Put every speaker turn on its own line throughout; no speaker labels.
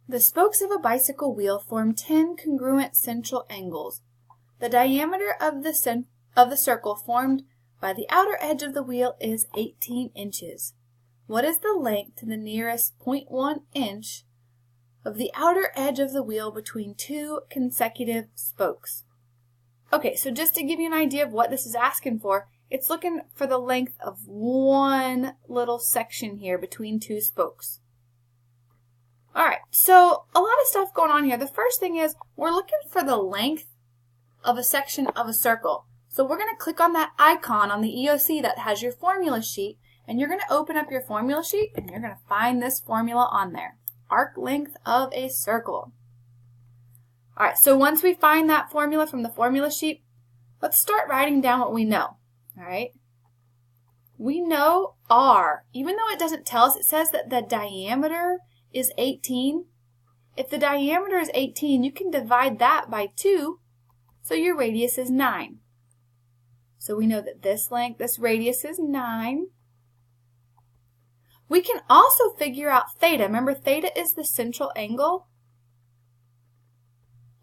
The spokes of a bicycle wheel form 10 congruent central angles. The diameter of the circle formed by the outer edge of the wheel is 18 inches. What is the length to the nearest 0.1 inch of the outer edge of the wheel between two consecutive spokes? Okay, so just to give you an idea of what this is asking for, it's looking for the length of one little section here between two spokes. Alright, so a lot of stuff going on here. The first thing is we're looking for the length of a section of a circle. So we're going to click on that icon on the EOC that has your formula sheet, and you're going to open up your formula sheet and you're going to find this formula on there. Arc length of a circle. Alright, so once we find that formula from the formula sheet, let's start writing down what we know. Alright, we know R, even though it doesn't tell us, it says that the diameter is 18. If the diameter is 18, you can divide that by 2, so your radius is 9. So we know that this radius is 9. We can also figure out theta. Remember, theta is the central angle.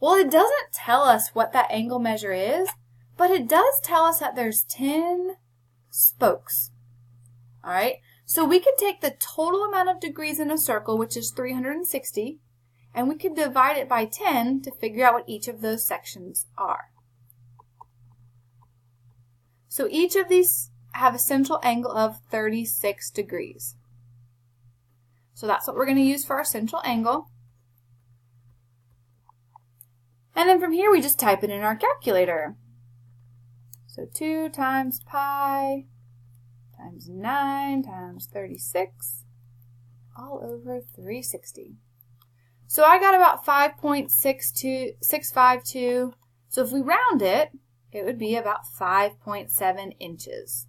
Well, it doesn't tell us what that angle measure is, but it does tell us that there's 10 spokes. All right, so we could take the total amount of degrees in a circle, which is 360, and we could divide it by 10 to figure out what each of those sections are. So each of these have a central angle of 36 degrees. So that's what we're going to use for our central angle. And then from here we just type it in our calculator. So 2 times pi times 9 times 36 all over 360. So I got about 5.652. So if we round it, it would be about 5.7 inches.